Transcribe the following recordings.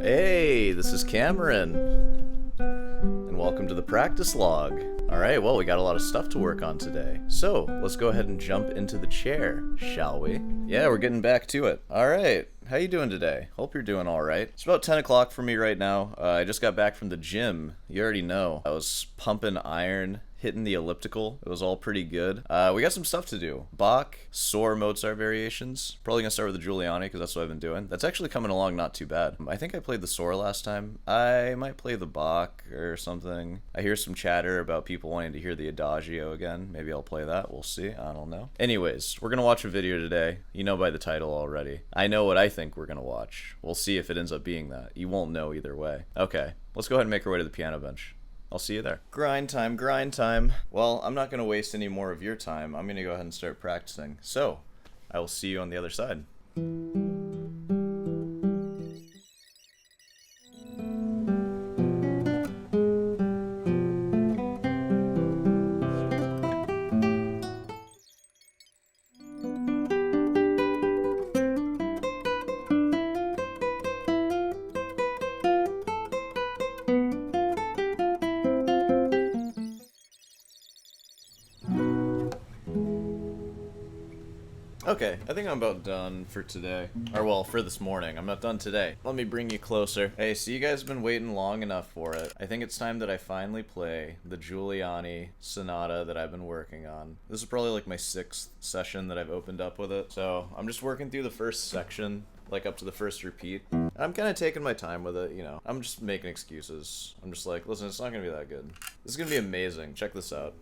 Hey, this is Cameron, and welcome to the practice log. Alright, well, we got a lot of stuff to work on today, so let's go ahead and jump into the chair, shall we? Yeah, we're getting back to it. Alright, how you doing today? Hope you're doing alright. It's about 10 o'clock for me right now. I just got back from the gym. You already know. I was pumping iron, hitting the elliptical. It was all pretty good. We got some stuff to do. Bach, Soar Mozart variations. Probably gonna start with the Giuliani because that's what I've been doing. That's actually coming along not too bad. I think I played the Soar last time. I might play the Bach or something. I hear some chatter about people wanting to hear the Adagio again. Maybe I'll play that. We'll see. I don't know. Anyways, we're gonna watch a video today. You know by the title already. I know what I think we're gonna watch. We'll see if it ends up being that. You won't know either way. Okay, let's go ahead and make our way to the piano bench. I'll see you there. Grind time, grind time. Well, I'm not going to waste any more of your time. I'm going to go ahead and start practicing. So, I will see you on the other side. Okay, I think I'm about done for today. Or, well, for this morning. I'm not done today. Let me bring you closer. Hey, so you guys have been waiting long enough for it. I think it's time that I finally play the Giuliani sonata that I've been working on. This is probably like my 6th session that I've opened up with it. So, I'm just working through the first section, like up to the first repeat. I'm kind of taking my time with it, you know. I'm just making excuses. I'm just like, listen, it's not going to be that good. This is going to be amazing. Check this out.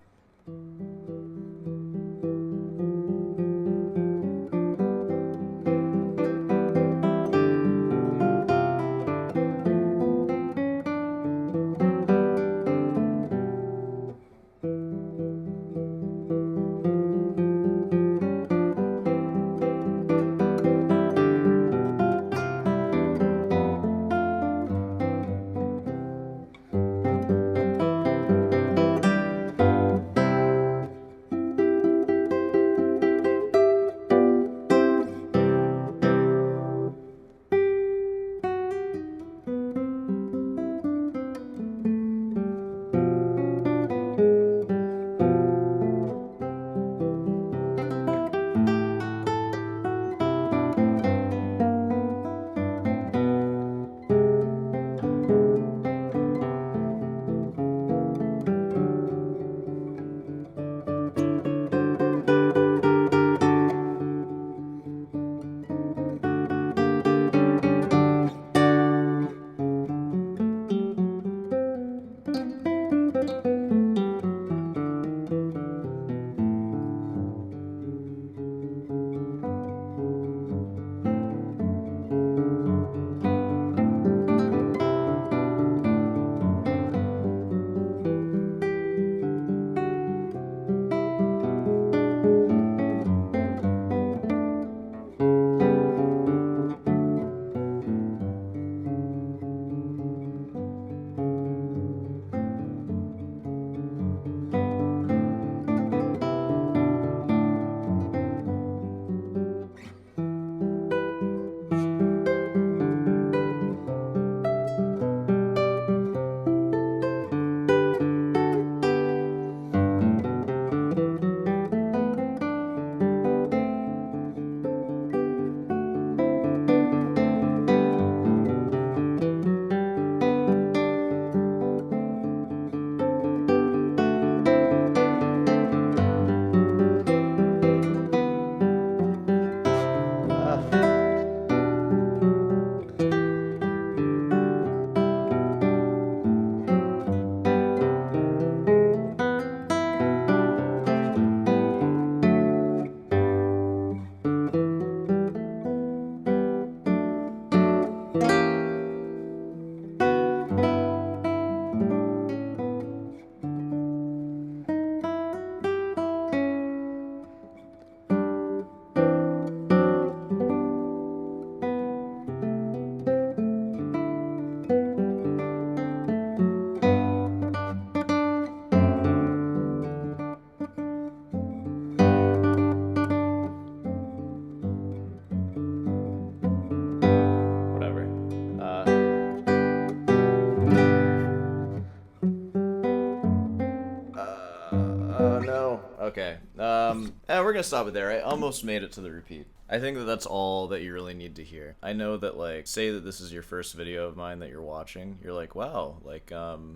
Okay. We're gonna stop it there. I almost made it to the repeat. I think that that's all that you really need to hear. I know that, like, say that this is your first video of mine that you're watching. You're like, wow, like,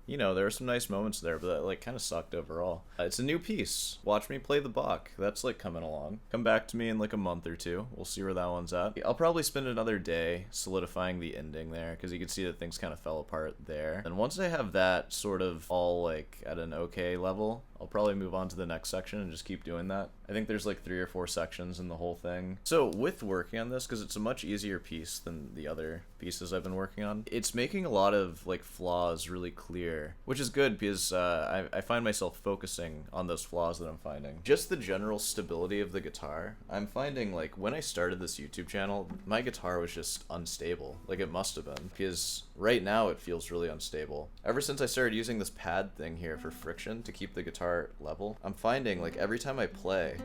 you know, there were some nice moments there, but that, like, kind of sucked overall. It's a new piece. Watch me play the Bach. That's, like, coming along. Come back to me in, like, a month or two. We'll see where that one's at. I'll probably spend another day solidifying the ending there, because you can see that things kind of fell apart there. And once I have that sort of all, like, at an okay level, I'll probably move on to the next section and just keep doing that. I think there's like 3 or 4 sections in the whole thing. So with working on this, because it's a much easier piece than the other pieces I've been working on, it's making a lot of like flaws really clear, which is good because I find myself focusing on those flaws that I'm finding. Just the general stability of the guitar. I'm finding like when I started this YouTube channel, my guitar was just unstable. Like it must have been, because right now it feels really unstable. Ever since I started using this pad thing here for friction to keep the guitar level, I'm finding like every time I play,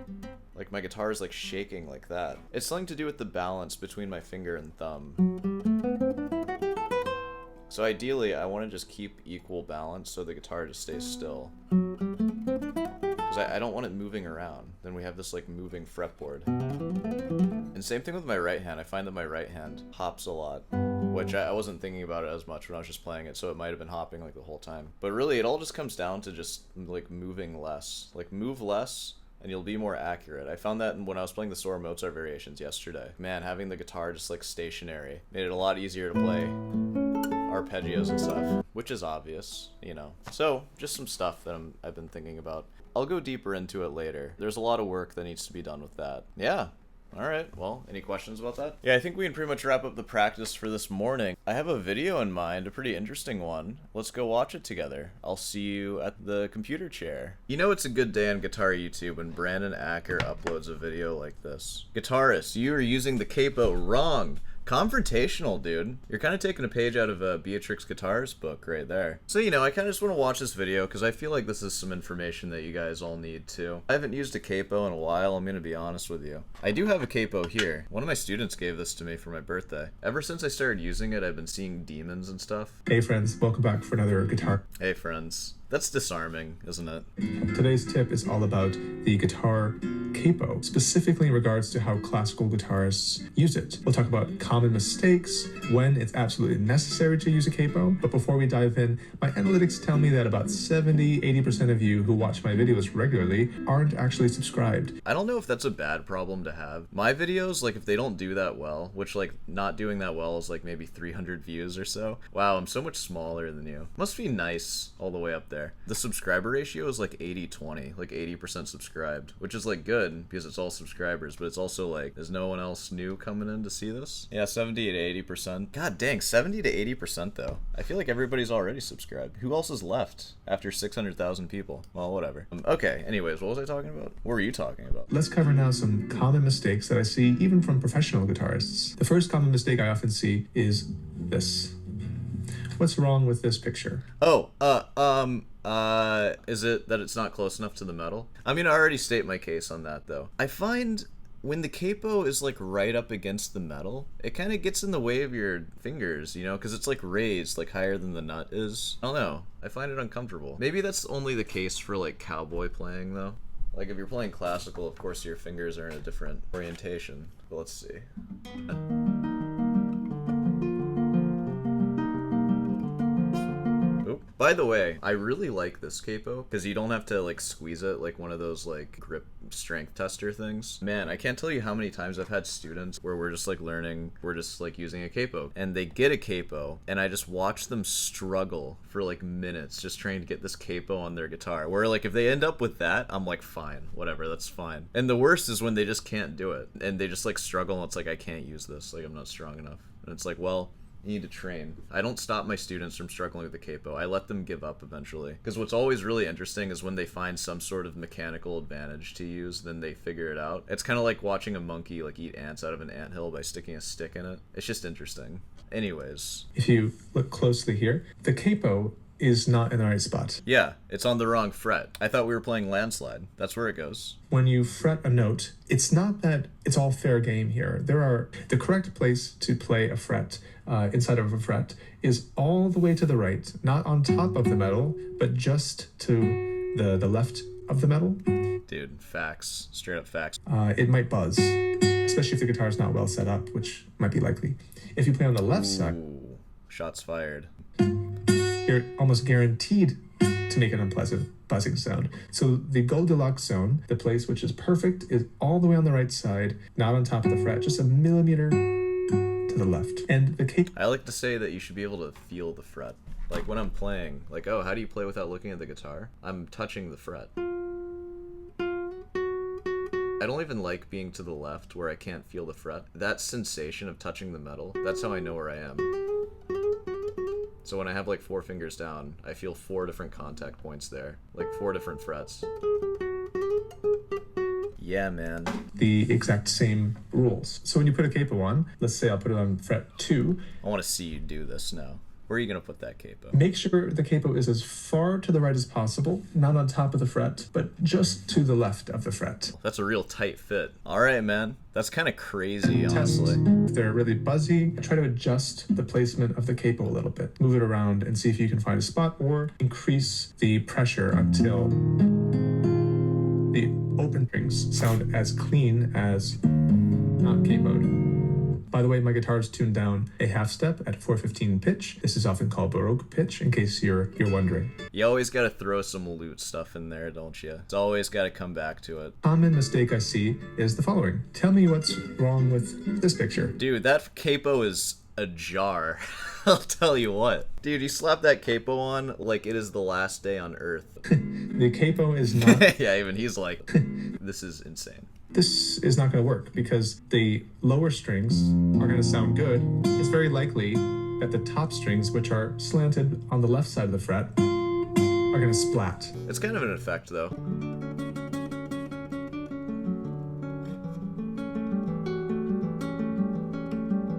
like my guitar is like shaking like that. It's something to do with the balance between my finger and thumb. So ideally I want to just keep equal balance so the guitar just stays still. Because I don't want it moving around. Then we have this like moving fretboard. And same thing with my right hand. I find that my right hand hops a lot, which I wasn't thinking about it as much when I was just playing it, so it might have been hopping like the whole time. But really, it all just comes down to just like moving less. Like move less, and you'll be more accurate. I found that when I was playing the solo Mozart variations yesterday. Man, having the guitar just like stationary made it a lot easier to play arpeggios and stuff, which is obvious, you know. So just some stuff that I've been thinking about. I'll go deeper into it later. There's a lot of work that needs to be done with that. Yeah. Alright, well, any questions about that? Yeah, I think we can pretty much wrap up the practice for this morning. I have a video in mind, a pretty interesting one. Let's go watch it together. I'll see you at the computer chair. You know it's a good day on Guitar YouTube when Brandon Acker uploads a video like this. Guitarist, you are using the capo wrong. Confrontational, dude. You're kind of taking a page out of Beatrix Guitar's book right there. So, you know, I kind of just want to watch this video because I feel like this is some information that you guys all need too. I haven't used a capo in a while, I'm going to be honest with you. I do have a capo here. One of my students gave this to me for my birthday. Ever since I started using it, I've been seeing demons and stuff. Hey friends, welcome back for another guitar. Hey friends. That's disarming, isn't it? Today's tip is all about the guitar capo, specifically in regards to how classical guitarists use it. We'll talk about common mistakes, when it's absolutely necessary to use a capo. But before we dive in, my analytics tell me that about 70-80% of you who watch my videos regularly aren't actually subscribed. I don't know if that's a bad problem to have. My videos, like if they don't do that well, which like not doing that well is like maybe 300 views or so. Wow, I'm so much smaller than you. Must be nice all the way up there. The subscriber ratio is like 80-20, like 80% subscribed, which is like good because it's all subscribers, but it's also like, is no one else new coming in to see this? Yeah, 70 to 80%. God dang, 70 to 80% though. I feel like everybody's already subscribed. Who else is left after 600,000 people? Well, whatever. Okay, anyways, what was I talking about? What were you talking about? Let's cover now some common mistakes that I see even from professional guitarists. The first common mistake I often see is this. What's wrong with this picture? Oh, is it that it's not close enough to the metal? I'm gonna already state my case on that though. I find when the capo is like right up against the metal, it kind of gets in the way of your fingers, you know, because it's like raised like higher than the nut is. I don't know. I find it uncomfortable. Maybe that's only the case for like cowboy playing though. Like if you're playing classical, of course your fingers are in a different orientation. But let's see. By the way, I really like this capo because you don't have to like squeeze it like one of those like grip strength tester things. Man, I can't tell you how many times I've had students where we're just like learning, we're just like using a capo and they get a capo and I just watch them struggle for like minutes just trying to get this capo on their guitar, where like if they end up with that, I'm like fine, whatever, that's fine. And the worst is when they just can't do it and they just like struggle and it's like I can't use this, like I'm not strong enough. And it's like, well, you need to train. I don't stop my students from struggling with the capo. I let them give up eventually. Because what's always really interesting is when they find some sort of mechanical advantage to use, then they figure it out. It's kind of like watching a monkey like eat ants out of an anthill by sticking a stick in it. It's just interesting. Anyways. If you look closely here, the capo is not in the right spot. Yeah, it's on the wrong fret. I thought we were playing landslide. That's where it goes. When you fret a note, it's not that it's all fair game here. The correct place to play a fret inside of a fret is all the way to the right, not on top of the metal, but just to the left of the metal. Dude, facts. Straight up facts. It might buzz, especially if the guitar is not well set up, which might be likely. If you play on the left side, Ooh, shots fired. you're almost guaranteed to make an unpleasant buzzing sound. So the Goldilocks zone, the place which is perfect, is all the way on the right side, not on top of the fret, just a millimeter to the left. And the capo... I like to say that you should be able to feel the fret. Like when I'm playing, like, oh, how do you play without looking at the guitar? I'm touching the fret. I don't even like being to the left where I can't feel the fret. That sensation of touching the metal, that's how I know where I am. So when I have like 4 fingers down, I feel 4 different contact points there. Like 4 different frets. Yeah, man. The exact same rules. So when you put a capo on, let's say I'll put it on fret 2. I want to see you do this now. Where are you going to put that capo? Make sure the capo is as far to the right as possible, not on top of the fret, but just to the left of the fret. That's a real tight fit. All right, man. That's kind of crazy, honestly. If they're really buzzy, try to adjust the placement of the capo a little bit. Move it around and see if you can find a spot, or increase the pressure until the open strings sound as clean as not capoed. By the way, my guitar is tuned down a half step at 4/15 pitch. This is often called Baroque pitch, in case you're wondering. You always got to throw some lute stuff in there, don't you? It's always got to come back to it. Common mistake I see is the following. Tell me what's wrong with this picture. Dude, that capo is ajar. I'll tell you what. Dude, you slap that capo on like it is the last day on Earth. The capo is not... Yeah, even he's like, this is insane. This is not going to work because the lower strings are going to sound good. It's very likely that the top strings, which are slanted on the left side of the fret, are going to splat. It's kind of an effect, though.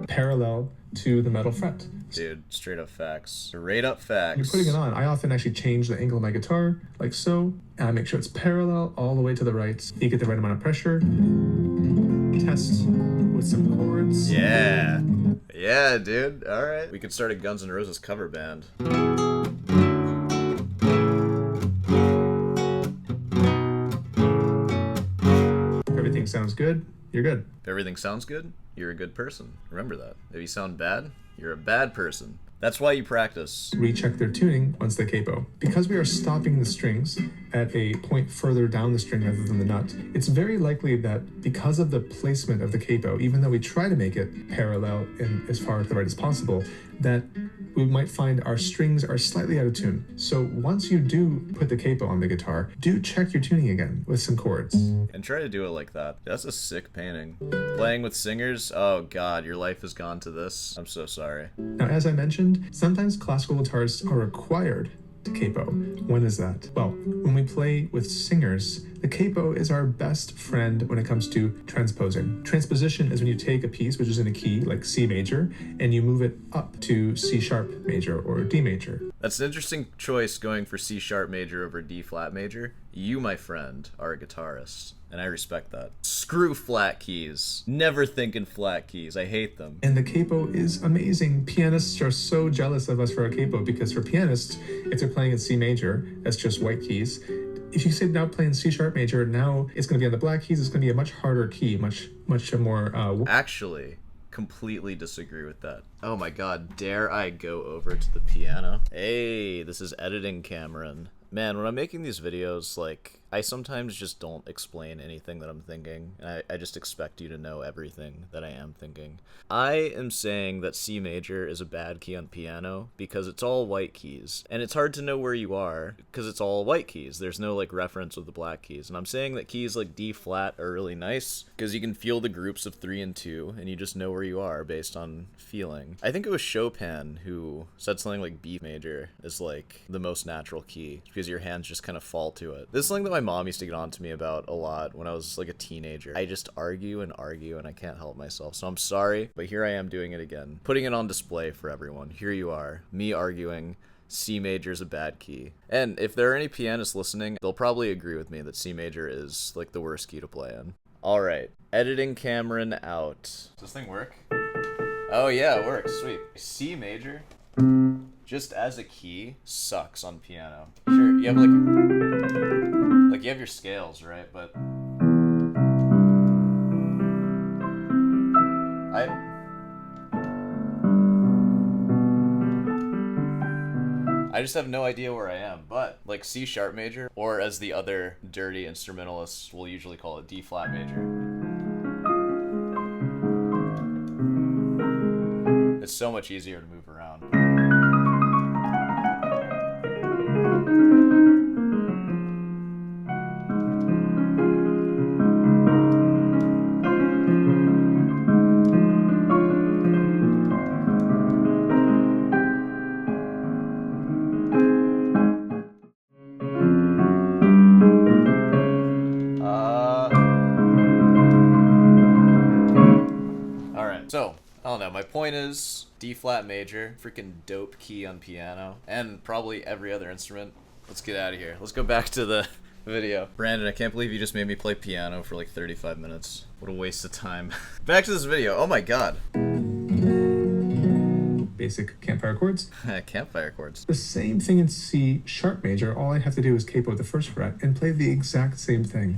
Parallel to the metal fret. Dude, straight up facts. Straight up facts. You're putting it on. I often actually change the angle of my guitar, like so, and I make sure it's parallel all the way to the right. You get the right amount of pressure. Test with some chords. Yeah. Yeah, dude. All right. We could start a Guns N' Roses cover band. If everything sounds good, you're good. If everything sounds good, you're a good person. Remember that. If you sound bad, you're a bad person. That's why you practice. Recheck their tuning once they capo. Because we are stopping the strings at a point further down the string rather than the nut, it's very likely that because of the placement of the capo, even though we try to make it parallel and as far to the right as possible, that we might find our strings are slightly out of tune. So once you do put the capo on the guitar, do check your tuning again with some chords. And try to do it like that. That's a sick painting. Playing with singers, oh god, your life has gone to this. I'm so sorry. Now, as I mentioned, sometimes classical guitarists are required to capo. When is that? Well, when we play with singers, the capo is our best friend when it comes to transposing. Transposition is when you take a piece which is in a key, like C major, and you move it up to C sharp major or D major. That's an interesting choice, going for C sharp major over D flat major. You, my friend, are a guitarist, and I respect that. Screw flat keys. Never thinking flat keys. I hate them. And the capo is amazing. Pianists are so jealous of us for our capo, because for pianists, if they're playing in C major, that's just white keys. If you say now playing C sharp major, now it's going to be on the black keys. It's going to be a much harder key, much more... Actually, completely disagree with that. Oh my god, dare I go over to the piano? Hey, this is editing Cameron. Man, when I'm making these videos, like, I sometimes just don't explain anything that I'm thinking. I just expect you to know everything that I am thinking. I am saying that C major is a bad key on piano because it's all white keys. And it's hard to know where you are because it's all white keys. There's no, like, reference with the black keys. And I'm saying that keys like D flat are really nice because you can feel the groups of 3 and 2, and you just know where you are based on feeling. I think it was Chopin who said something like B major is, like, the most natural key, because your hands just kind of fall to it. This is something that my mom used to get on to me about a lot when I was like a teenager. I just argue and argue and I can't help myself. So I'm sorry, but here I am doing it again. Putting it on display for everyone. Here you are, me arguing C major is a bad key. And if there are any pianists listening, they'll probably agree with me that C major is like the worst key to play in. All right, editing Cameron out. Does this thing work? Oh yeah, it works, sweet. C major, just as a key, sucks on piano. Sure, you have like... Like, you have your scales, right? But I just have no idea where I am. But like C sharp major, or as the other dirty instrumentalists will usually call it, D flat major. It's so much easier to move around. So, I don't know, my point is D flat major, freaking dope key on piano, and probably every other instrument. Let's get out of here. Let's go back to the video. Brandon, I can't believe you just made me play piano for like 35 minutes. What a waste of time. Back to this video. Oh my god. Basic campfire chords. Campfire chords. The same thing in C sharp major. All I have to do is capo the first fret and play the exact same thing.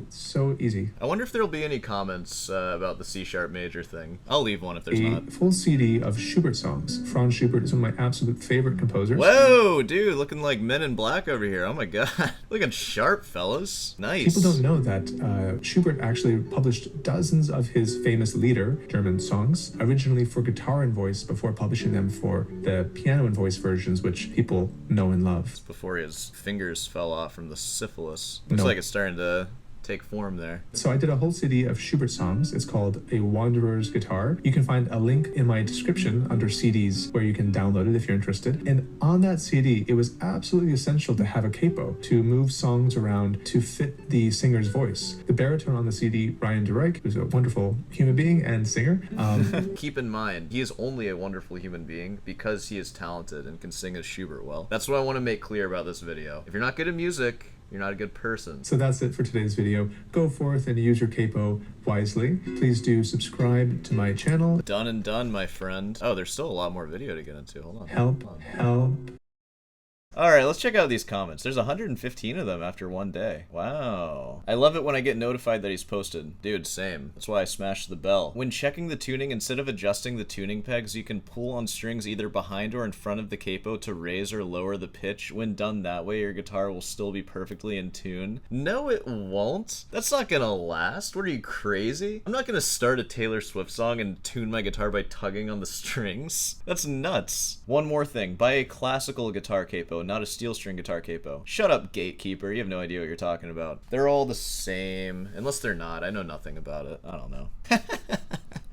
So easy. I wonder if there'll be any comments about the C sharp major thing. I'll leave one if there's not. A full CD of Schubert songs. Franz Schubert is one of my absolute favorite composers. Whoa, dude, looking like Men in Black over here. Oh my god. Looking sharp, fellas. Nice. People don't know that Schubert actually published dozens of his famous Lieder, German songs, originally for guitar and voice before publishing them for the piano and voice versions, which people know and love. Before his fingers fell off from the syphilis. Looks like it's starting to take form there. So I did a whole CD of Schubert songs. It's called A Wanderer's Guitar. You can find a link in my description under CDs where you can download it if you're interested. And on that CD, it was absolutely essential to have a capo to move songs around to fit the singer's voice. The baritone on the CD, Brian de Rijk, who's a wonderful human being and singer. Keep in mind, he is only a wonderful human being because he is talented and can sing as Schubert well. That's what I want to make clear about this video. If you're not good at music, you're not a good person. So that's it for today's video. Go forth and use your capo wisely. Please do subscribe to my channel. Done and done, my friend. Oh, there's still a lot more video to get into. Hold on. Help. Alright, let's check out these comments. There's 115 of them after one day. Wow. I love it when I get notified that he's posted. Dude, same. That's why I smashed the bell. When checking the tuning, instead of adjusting the tuning pegs, you can pull on strings either behind or in front of the capo to raise or lower the pitch. When done that way, your guitar will still be perfectly in tune. No, it won't. That's not gonna last. What are you, crazy? I'm not gonna start a Taylor Swift song and tune my guitar by tugging on the strings. That's nuts. One more thing. Buy a classical guitar capo, not a steel string guitar capo. Shut up, gatekeeper. You have no idea what you're talking about. They're all the same. Unless they're not. I know nothing about it. I don't know.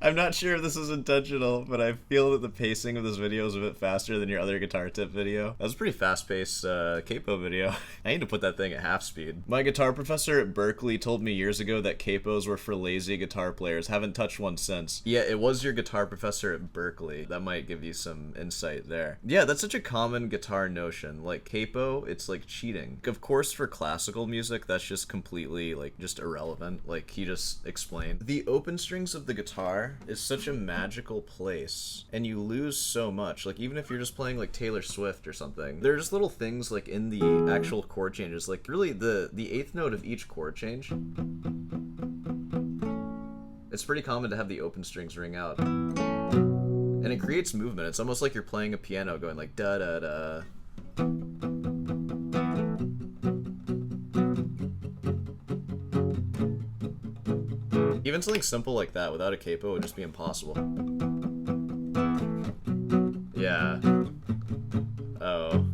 I'm not sure if this is intentional, but I feel that the pacing of this video is a bit faster than your other guitar tip video. That was a pretty fast-paced capo video. I need to put that thing at half speed. My guitar professor at Berkeley told me years ago that capos were for lazy guitar players. Haven't touched one since. Yeah, it was your guitar professor at Berkeley. That might give you some insight there. Yeah, that's such a common guitar notion. Like, capo, it's like cheating. Of course, for classical music, that's just completely, like, just irrelevant. Like he just explained. The open strings of the guitar is such a magical place, and you lose so much. Like, even if you're just playing like Taylor Swift or something, there's just little things like in the actual chord changes, like really the eighth note of each chord change. It's pretty common to have the open strings ring out, and it creates movement. It's almost like you're playing a piano going like da da da. Even something simple like that without a capo would just be impossible. Yeah. Oh.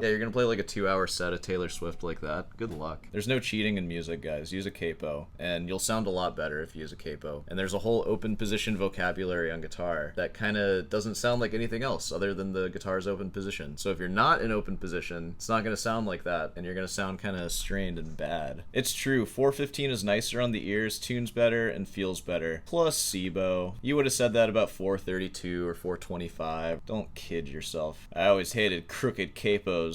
Yeah, you're gonna play like a 2-hour set of Taylor Swift like that. Good luck. There's no cheating in music, guys. Use a capo, and you'll sound a lot better if you use a capo. And there's a whole open position vocabulary on guitar that kind of doesn't sound like anything else other than the guitar's open position. So if you're not in open position, it's not gonna sound like that, and you're gonna sound kind of strained and bad. It's true, 415 is nicer on the ears, tunes better, and feels better. Placebo. You would have said that about 432 or 425. Don't kid yourself. I always hated crooked capos.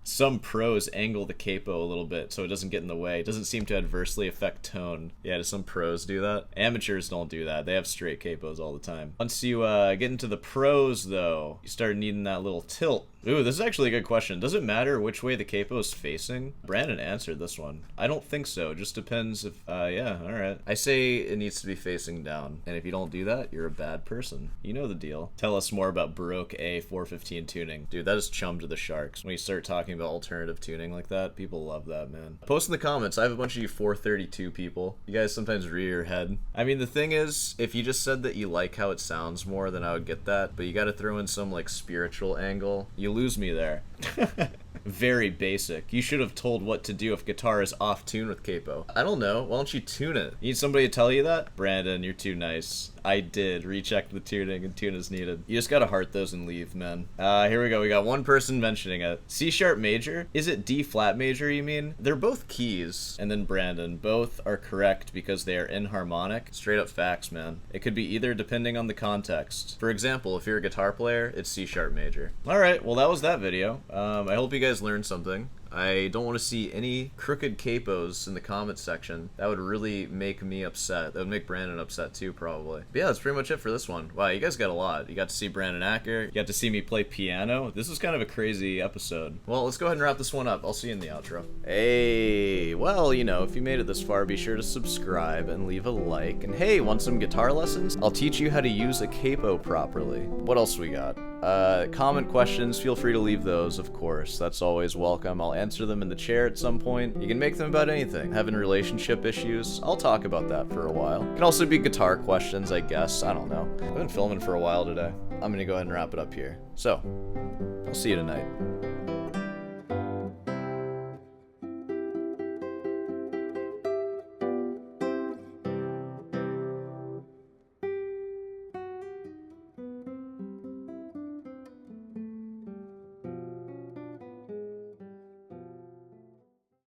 Some pros angle the capo a little bit so it doesn't get in the way. It doesn't seem to adversely affect tone. Yeah, do some pros do that? Amateurs don't do that. They have straight capos all the time. Once you get into the pros, though, you start needing that little tilt. Ooh, this is actually a good question. Does it matter which way the capo is facing? Brandon answered this one. I don't think so. It just depends if, yeah, alright. I say it needs to be facing down. And if you don't do that, you're a bad person. You know the deal. Tell us more about Baroque A 415 tuning. Dude, that is chum to the sharks. When you start talking about alternative tuning like that, people love that, man. Post in the comments. I have a bunch of you 432 people. You guys sometimes rear your head. I mean, the thing is, if you just said that you like how it sounds more, then I would get that. But you gotta throw in some, like, spiritual angle. You lose me there. Very basic. You should have told what to do if guitar is off tune with capo. I don't know. Why don't you tune it? You need somebody to tell you that? Brandon, you're too nice. I did recheck the tuning and tune is needed. You just gotta heart those and leave, man. Here we go. We got one person mentioning it. C sharp major? Is it D flat major, you mean? They're both keys. And then Brandon, both are correct because they are inharmonic. Straight up facts, man. It could be either depending on the context. For example, if you're a guitar player, it's C sharp major. Alright, well that was that video. I hope you guys learned something. I don't want to see any crooked capos in the comments section. That would really make me upset. That would make Brandon upset too, probably. But yeah, that's pretty much it for this one. Wow, you guys got a lot. You got to see Brandon Acker. You got to see me play piano. This was kind of a crazy episode. Well, let's go ahead and wrap this one up. I'll see you in the outro. Hey, well, you know, if you made it this far, be sure to subscribe and leave a like. And hey, want some guitar lessons? I'll teach you how to use a capo properly. What else we got? Comment questions, feel free to leave those, of course. That's always welcome. I'll answer them in the chair at some point. You can make them about anything. Having relationship issues, I'll talk about that for a while. It can also be guitar questions, I guess. I don't know. I've been filming for a while today. I'm gonna go ahead and wrap it up here. So, I'll see you tonight.